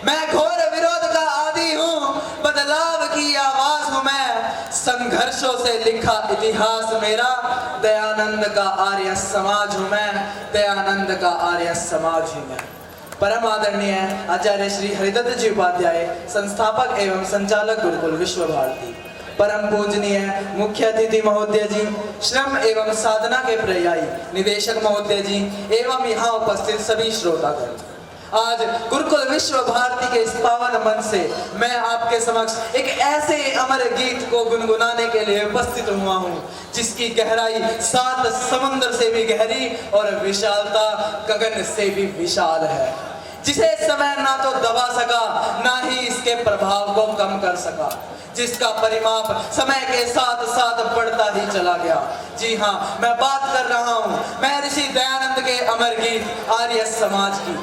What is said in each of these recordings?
मैं घोर विरोध का आदी हूँ, बदलाव की आवाज हूँ मैं, संघर्षों से लिखा इतिहास मेरा, दयानंद का आर्य समाज हूँ मैं, दयानंद का आर्य समाज हूँ मैं। परम आदरणीय आचार्य श्री हरिदत्त जी उपाध्याय, संस्थापक एवं संचालक गुरुकुल विश्व भारती, परम पूजनीय मुख्य अतिथि महोदय जी, श्रम एवं साधना के पर्यायी निदेशक महोदय जी एवं यहाँ उपस्थित सभी श्रोतागण, आज गुरुकुल विश्व भारती के इस पावन मंच से मैं आपके समक्ष एक ऐसे अमर गीत को गुनगुनाने के लिए उपस्थित हुआ हूँ जिसकी गहराई 7 समुद्र से भी गहरी और विशालता गगन से भी विशाल है, जिसे समय ना तो दबा सका ना ही इसके प्रभाव को कम कर सका, जिसका परिमाप समय के साथ साथ बढ़ता ही चला गया। जी हाँ, मैं बात कर रहा हूँ महर्षि दयानंद के अमर गीत आर्य समाज की।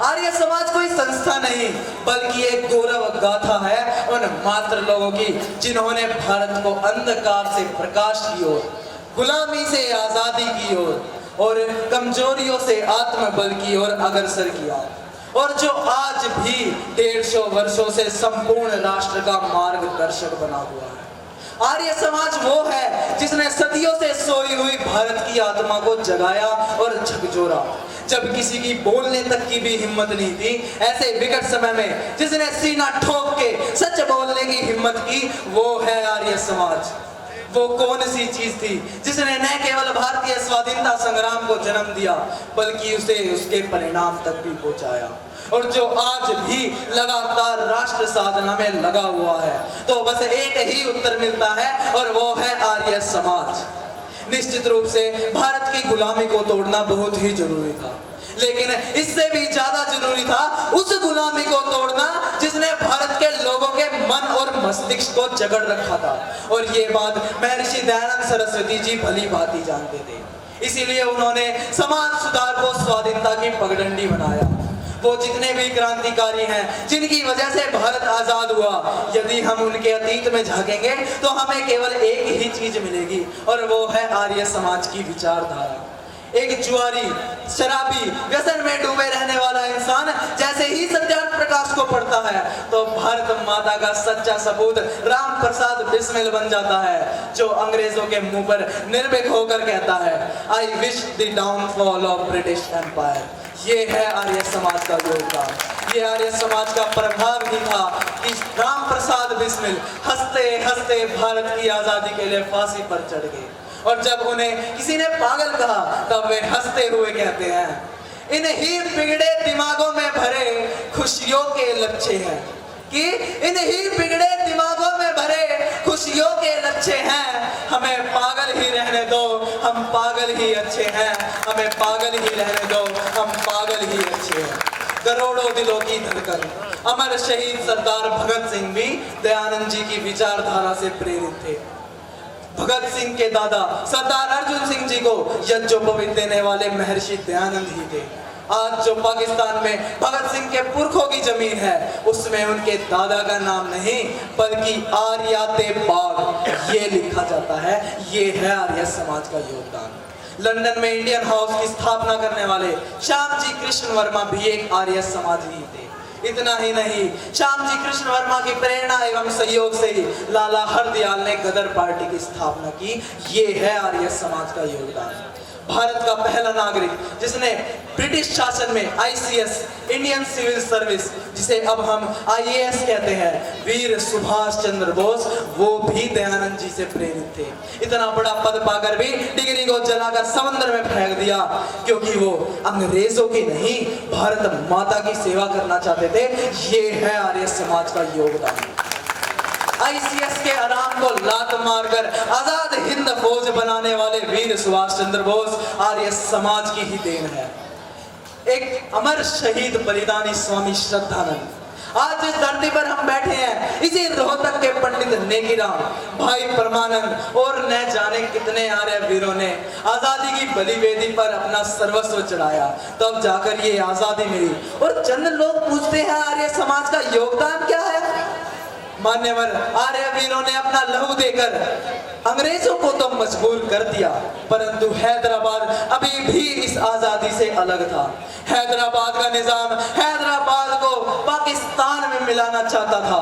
आर्य समाज कोई संस्था नहीं बल्कि एक गौरव गाथा है उन मात्र लोगों की जिन्होंने भारत को अंधकार से प्रकाश की ओर, गुलामी से आजादी की ओर और कमजोरियों से आत्मबल की ओर अग्रसर किया, और जो आज भी 150 वर्षों से संपूर्ण राष्ट्र का मार्गदर्शक बना हुआ है। आर्य समाज वो है जिसने सदियों से सोई हुई भारत की आत्मा को जगाया और झकझोरा, जब किसी की बोलने तक की भी हिम्मत नहीं थी। ऐसे विकट समय में जिसने सीना ठोक के सच बोलने की हिम्मत की, वो है आर्य समाज। वो कौन सी चीज थी जिसने न केवल भारतीय स्वाधीनता संग्राम को जन्म दिया बल्कि उसे उसके परिणाम तक भी पहुंचाया, और जो आज भी लगातार राष्ट्र साधना में लगा हुआ है। तो बस एक ही उत्तर मिलता है और वो है आर्य समाज। निश्चित रूप से भारत की गुलामी को तोड़ना बहुत ही जरूरी था, लेकिन इससे भी ज्यादा जरूरी था उस गुलामी को तोड़ना जिसने भारत के लोगों के मन और मस्तिष्क को जकड़ रखा था, और ये बात महर्षि दयानंद सरस्वती जी भली भांति जानते थे। इसीलिए उन्होंने समाज सुधार को स्वाधीनता की पगडंडी बनाया। वो जितने भी क्रांतिकारी हैं जिनकी वजह से भारत आजाद हुआ, यदि हम उनके अतीत में झांकेंगे तो हमें केवल एक ही चीज मिलेगी, और वो है आर्य समाज की विचारधारा। एक जुआरी, शराबी, व्यसन में डूबे रहने वाला इंसान जैसे ही सत्याग्रह प्रकाश को पढ़ता है तो भारत माता का सच्चा सपूत राम प्रसाद बिस्मिल बन जाता है, जो अंग्रेजों के मुंह पर निर्भीक होकर कहता है, I wish the downfall of British empire. ये है आर्य समाज का योगदान। ये आर्य समाज का प्रभाव ही था कि राम प्रसाद बिस्मिल हंसते हंसते भारत की आजादी के लिए फांसी पर चढ़ गए, और जब उन्हें किसी ने पागल कहा तब वे हंसते हुए कहते हैं, इन्हीं बिगड़े दिमागों में भरे खुशियों के लच्छे हैं, कि इन्हीं बिगड़े दिमागों में भरे खुशियों के लच्छे हैं। हमें पागल ही रहने दो, हम पागल ही अच्छे हैं, हमें पागल ही रहने दो, हम पागल ही अच्छे हैं। करोड़ों दिलों की धड़कन अमर शहीद सरदार भगत सिंह भी दयानंद जी की विचारधारा से प्रेरित थे। भगत सिंह के दादा सरदार अर्जुन सिंह जी को यज्ञोपवीत देने वाले महर्षि दयानंद ही थे। आज जो पाकिस्तान में भगत सिंह के पुरखों की जमीन है उसमें उनके दादा का नाम नहीं बल्कि आर्याते बाग ये लिखा जाता है। ये है आर्य समाज का योगदान। लंदन में इंडियन हाउस की स्थापना करने वाले श्याम जी कृष्ण वर्मा भी एक आर्य समाजी थे। इतना ही नहीं, श्याम जी कृष्ण वर्मा की प्रेरणा एवं सहयोग से ही लाला हरदयाल ने गदर पार्टी की स्थापना की। ये है आर्य समाज का योगदान। भारत का पहला नागरिक जिसने ब्रिटिश शासन में आईसीएस इंडियन सिविल सर्विस, जिसे अब हम आईएएस कहते हैं, वीर सुभाष चंद्र बोस, वो भी दयानंद जी से प्रेरित थे। इतना बड़ा पद पाकर भी डिग्री को जलाकर समुद्र में फेंक दिया क्योंकि वो अंग्रेजों की नहीं भारत माता की सेवा करना चाहते थे। ये है आर्य समाज का योगदान। आईसीएस के आराम को लात मारकर आजाद हिंद फौज बनाने वाले वीर सुभाष चंद्र बोस आर्य समाज की ही देन है। एक अमर शहीद बलिदानी स्वामी श्रद्धानंद, आज इस धरती पर हम बैठे हैं इसी रोहतक के पंडित नेकीराम, भाई परमानंद और न जाने कितने आर्य वीरों ने आजादी की बलिवेदी पर अपना सर्वस्व चढ़ाया, तब जाकर ये आजादी मिली। और चंद लोग पूछते हैं आर्य समाज का योगदान क्या है। मान्यवर आर्य वीरों ने अपना लहू देकर अंग्रेजों को तो मजबूर कर दिया, परंतु हैदराबाद अभी भी इस आजादी से अलग था। हैदराबाद का निजाम हैदराबाद को पाकिस्तान में मिलाना चाहता था।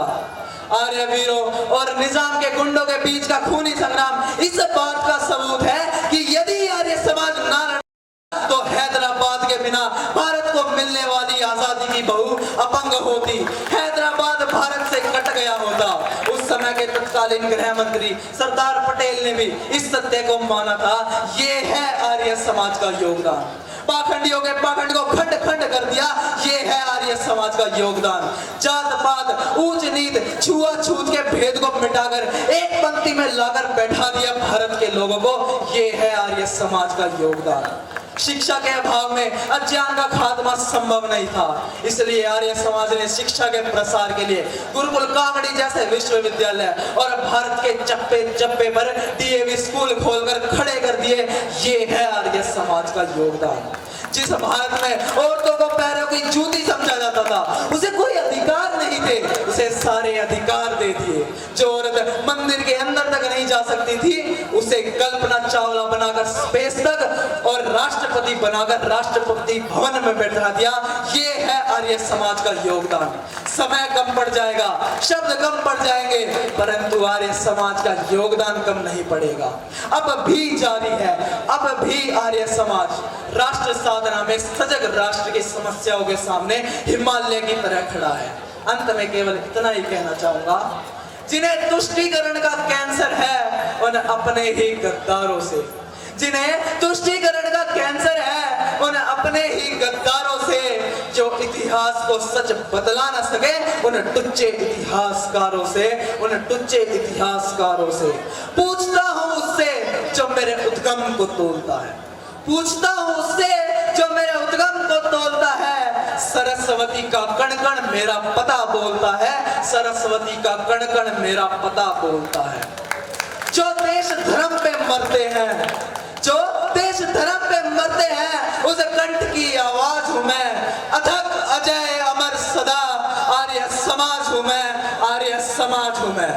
आर्य वीरों और निजाम के गुंडों के बीच का खूनी संग्राम इस बात का सबूत है कि यदि आर्य समाज ना लड़ा तो हैदराबाद के बिना भारत को मिलने वाली आजादी की बहू अपंग होती, हैदराबाद भारत से कट गया होता। उस समय के तत्कालीन गृह मंत्री सरदार पटेल ने भी इस सत्य को माना था। ये है आर्य समाज का योगदान। पाखंडियों के पाखंड को खंड खंड कर दिया, ये है आर्य समाज का योगदान। जात पात ऊंच नीच छुआछूत के भेद को मिटाकर एक पंक्ति में लाकर बैठा दिया भारत के लोगों को, ये है आर्य समाज का योगदान। शिक्षा के अभाव में अज्ञान का खात्मा संभव नहीं था, इसलिए आर्य समाज ने शिक्षा के प्रसार के लिए गुरुकुल कांगड़ी जैसे विश्वविद्यालय और भारत के चप्पे चप्पे पर डीएवी स्कूल खोलकर खड़े कर दिए। ये है आर्य समाज का योगदान। जिस भारत में औरतों को पैरों की जूती समझा जाता था, उसे कोई अधिकार नहीं थे, उसे सारे अधिकार दे दिए। जो औरत मंदिर के अंदर तक नहीं जा सकती थी, उसे कल्पना चावला बनाकर स्पेस तक और राष्ट्रपति बनाकर राष्ट्रपति भवन में बैठा दिया। ये है आर्य समाज का योगदान। समय कम पड़ जाएगा, शब्द कम पड़ जाएंगे, परंतु आर्य समाज का योगदान कम नहीं पड़ेगा। अब भी जारी है, अब भी आर्य समाज राष्ट्र साधना में सजग राष्ट्र की समस्याओं के सामने हिमालय की तरह खड़ा है। अंत में केवल इतना ही कहना चाहूंगा, जिन्हें तुष्टीकरण का कैंसर है उन अपने ही गद्दारों से, जिन्हें तुष्टीकरण का कैंसर है उन अपने ही गद्दारों से, जो इतिहास को सच बदला न सके उन टुच्चे इतिहासकारों से, उन टुच्चे इतिहासकारों से। पूछता हूं उससे जो मेरे उद्गम को तोलता है, पूछता हूं उससे जो मेरे उद्गम को तोलता है। सरस्वती का कण कण मेरा पता बोलता है, सरस्वती का कण कण मेरा पता बोलता है। जो देश धर्म पे मरते हैं, जो देश धर्म पे मरते हैं, उस कंठ की आवाज हूं मैं, अथक अजय अमर सदा आर्य समाज हूं मैं, आर्य समाज हूं मैं।